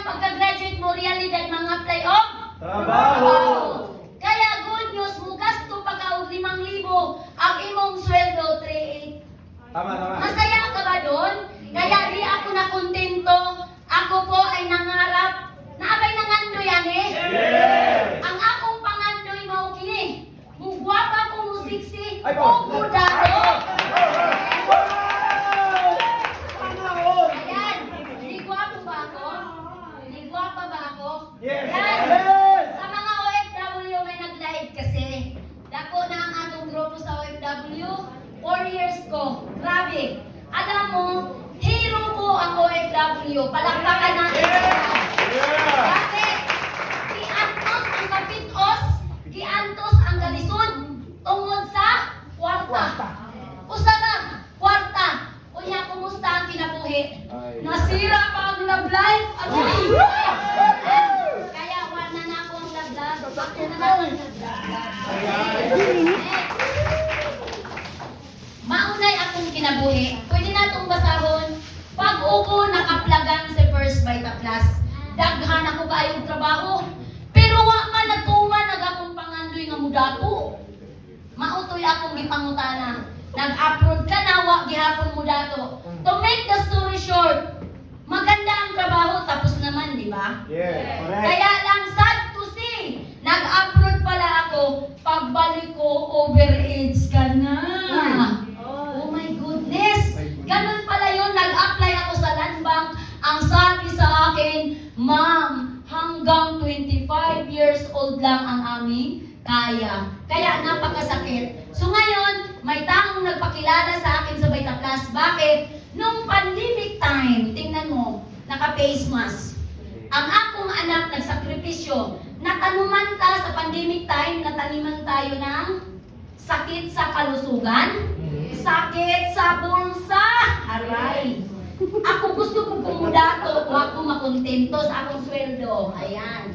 ang pagka-graduate mo, realidad mga apply og Trabaho. Kaya good news mo gasto pa ka og 5,000 ang imong sweldo 3,800. Tama. Masaya ka ba doon? Kaya di ako na kontento. Ako po ay nangarap. Naabay nangando yan eh. Yes! Ang akong pangandoy mao kini. Mugwapa ko mo siksi. Ay, po. O kudado. Ayan. Ligwapo ba ako? Ligwapa ba ako? Yes! Yan. Yes! Sa mga OFW may nag-live kasi. Dako na ang atong grupo sa OFW. 4 years ko. Grabe. Alam mo, hero ko ang OFW. Palakpakan natin sila. Bakit? Giantos ang kapitos, giantos ang galisod, tungod sa kwarta. Usa na, kwarta. Unya, kumusta ang kinabuhi? Ay. Nasira pa ang love life. Kaya wala na ako ang love life. Bakit na ako ang love life? Maunay akong kinabuhi. Pwede na itong basahon. Pag uko nakaplagan sa First Vita Plus, daghan ako kaayong trabaho. Pero wa man nagtuman nagakong pangandoy nga mudato. Mautoy akong gipangutana. Nag-upload ka na, wa gihapon mudato. To make the story short, maganda ang trabaho, tapos naman, di ba? Yes! Correct! Kaya lang sad to see, nag-upload pala ako, pagbalik ko, overage ka na. Oh my goodness! Ganun pala yun, nag-apply ako sa land bank. Ang sabi sa akin, ma'am, hanggang 25 years old lang ang aming kaya. Kaya napakasakit. So ngayon, may taong nagpakilala sa akin sa Vita Plus. Bakit? Nung pandemic time, tingnan mo, naka-face mask. Ang akong anak nagsakripisyo. Natanuman ta sa pandemic time, nataniman tayo ng sakit sa kalusugan, sakit sa bulsa, aray. Ako gusto kong kumudato o ako makontento sa akong sweldo. Ayan.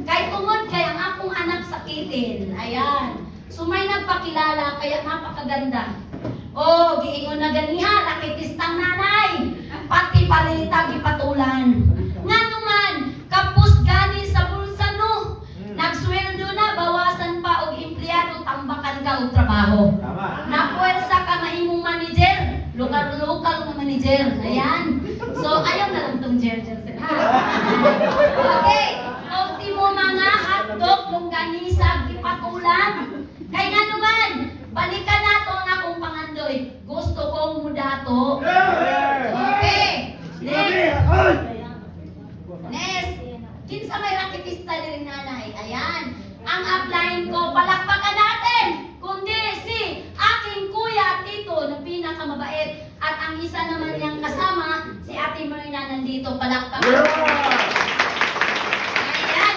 Kahit tungod kaya ang akong anak sakitin. Ayan. So may nagpakilala kaya napakaganda. Oh, giingon na ganiha, nakitistang nanay. Pati palita gipatulan. Nga naman, kapos gani sa bulsa no. Nagsweldo na, bawasan pa og empleyado, tambakan ka og trabaho. Tama! Napuwersa ka na imong manager, lokal na manager. Ayan. So, ayaw na lang itong Jerjer. Okay. Ultimo mga hotdog, longganisa, ipatulan. Kaya nga naman, balikan nato ang akong pangandoy. Gusto kong mudato. Okay. Next. Kinsa may raketista din nanay. Ayan. Ang upline ko, palakpakan natin. Kundi si aking kuya Tito na pinakamabait. At ang isa naman niyang kasama, si Ate Marina nandito. Palakpakan. Ayan.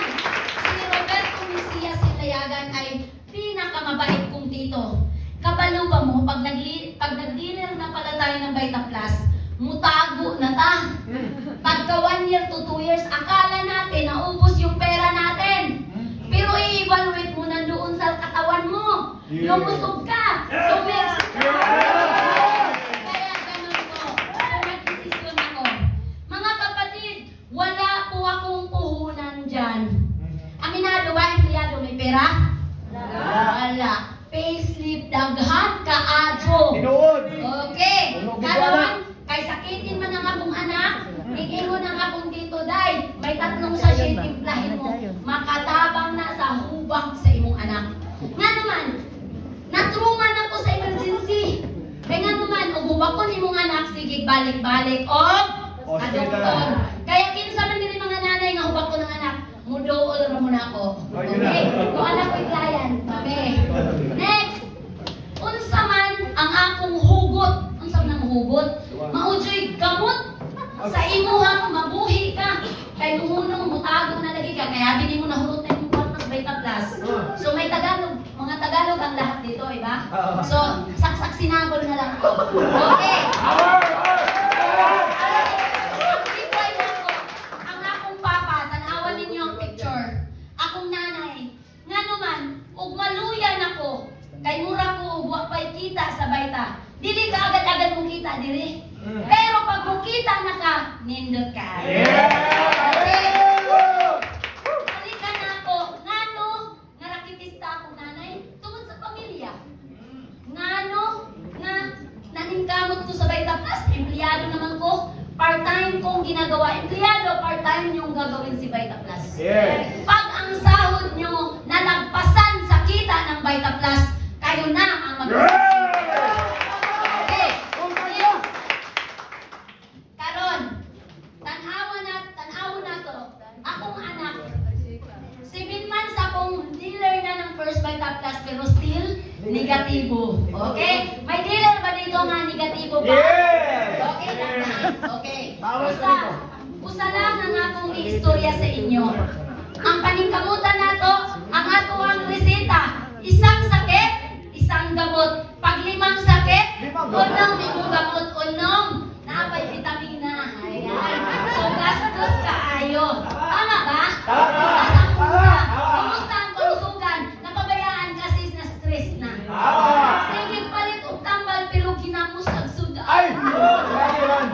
Si Roberto Messias Silayagan ay pinakamabait kong tito. Kabalo ba mo, pag nag-dinner na pala tayo ng Vita Plus, mutago na ta. Pagka 1 year to 2 years, akala natin naubos yung pera natin. Pero i-evaluate mo na doon sa katawan mo. Lumusog ka. So, kaya ganun ko. So, nag-desisyon ako. Mga kapatid, wala po akong puhunan dyan. Aminado ba, empleyado may pera? Wala. Payslip, daghan, kaadyo. Tinuod! Okay. Tulog Kalawan, kay sakitin man ang akong anak, iingon ang akong dito, day, may 3 sachet timplahin mo, makatabang na sa hubak sa imong anak. Nga naman, natruman ako sa emergency. Kaya nga naman, ugubak ko ni imong anak, sige, balik-balik, o, doktor. Kaya kinsa man diri mga nanay nga hubak ko ng anak, mudool ra mo na ako. Okay? Kung anak ko iglayan. Okay. Next. Unsa man ang akong hugot. Unsa man ang hugot? Maudyoy gamot sa imuhang mabuhi ka. Kay muhunong mutago na lagi ka. Kaya bini mo nahurot na yung kwartas Vita Plus. So may Tagalog. Mga Tagalog ang lahat dito, iba? So, saksak sinagol na lang ako. Okay. Ang akong papa, tanawan ninyo ang picture. Akong nanay. Nga naman, ug maluyan ako. Kay mura ko ug wa pay kita sa Vita. Dili ka agad-agad mong kita diri. Pero pag mong kita na ka, nindot ka. Yeah! Okay. part-time kong ginagawa. Empleyado, part-time yung gagawin si Vita Plus. Yes. Pag ang sahod nyo nalagpasan sa kita ng Vita Plus, kayo na ang Okay. Karon, tanawa na to. Akong anak, 7 months akong dealer na ng First Vita Plus pero still negatibo. Okay? May dealer ba dito nga negatibo pa? Yes! Okay lang na. Okay. Bawas Usa, dito. usa lang ang akong istorya sa inyo. Ang paningkamutan nato, ang ato ang reseta, isang sakit, isang gamot. Pag 5 sakit, unong imong gamot, unong naapay vitamina. Ayan. So gastos kaayo. Tama ba? Tama. Kumusta ang kalusugan? Napabayaan kasi na stress na. Tama. Sige palit og tambal pero ginamos ang sudan. Ay! Lagi man.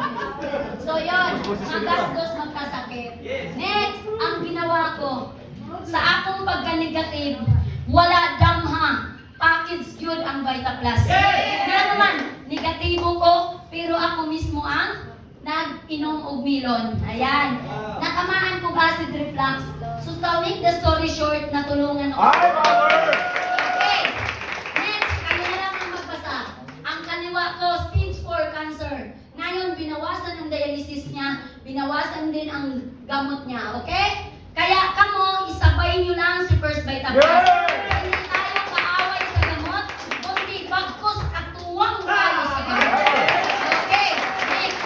So yun, magastos, magkasakit. Next, ang ginawa ko, sa akong pagka-negative, wala damha. Package yun ang Vita Plus. Kaya naman, negatibo ko, pero ako mismo ang nag-inom og milon. Ayan. Nakamaan ko acid reflux. So to make the story short, natulungan ako. Ay, power! Okay. Next, kanya na lang ang magbasa. Ang kaliwa ko, stage 4 cancer. Ngayon, binawasan ang dialysis niya, binawasan din ang gamot niya. Okay? Kaya kamo, isabay niyo lang si First Vita Plus. Yeah! Hindi tayo kaaway sa gamot, kundi bagkus katuwang tayo sa gamot. Okay, next.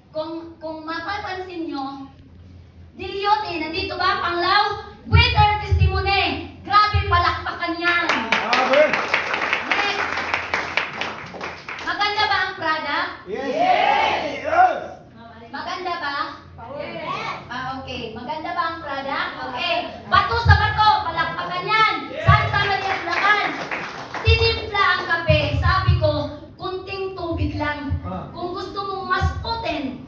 Kung mapapansin nyo, Dilyote, nandito ba, Panglaw? Greater testimony. Grabe palakpakan yan. Power! Next. Maganda ba ang product? Yes! Yes! Maganda ba? Okay. Maganda ba ang product? Okay. Bato sa bato, palakpakan yan. Santa Maria Bulacan. Tinimpla ang kape. Sabi ko, kunting tubig lang. Kung gusto mong mas potent,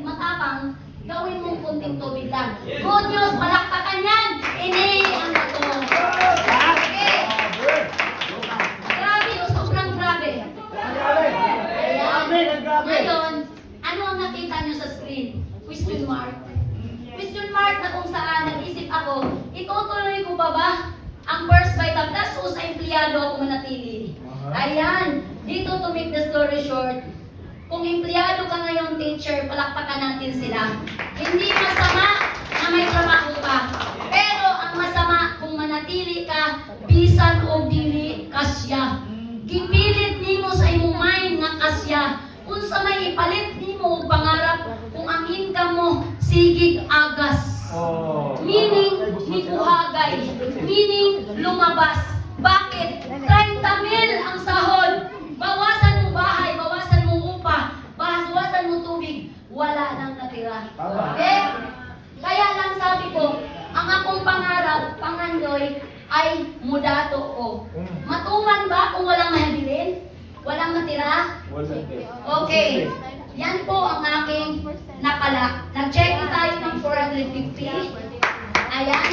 matapang, gawin mong kunting tubig lang. Good news, palakpakan yan. Ini ang bato. Okay. Grabe, sobrang grabe. Grabe! Grabe! Grabe! Ngayon, ano ang nakita nyo sa screen? Question mark. Question mark na kung saan nag-isip ako, itutuloy ko ba ang First Vita Plus o sa empleyado ako manatili? Ayan, dito to make the story short, kung empleyado ka ngayon, teacher, palakpakan natin sila. Hindi masama na may trabaho ka. Pero ang masama kung manatili ka, bisan o dili kasya. Gipilit nimo sa imong mind nga kasya. Unsa may ipalit nimo og pangarap kung ang income mo sigig agas. Oh. Meaning, nipuhagay. Meaning, lumabas. Bakit? 30,000 ang sahod. Bawasan mo bahay, bawasan mo upa, bawasan mo tubig. Wala nang natira. Tama. Okay? Kaya lang sabi ko, ang akong pangarap, pangandoy, ay mudato ko. Matuman ba kung walang mahabilin? Walang matira? Okay. Yan po ang aking napala. Nag-check tayo ng 450. Ayan.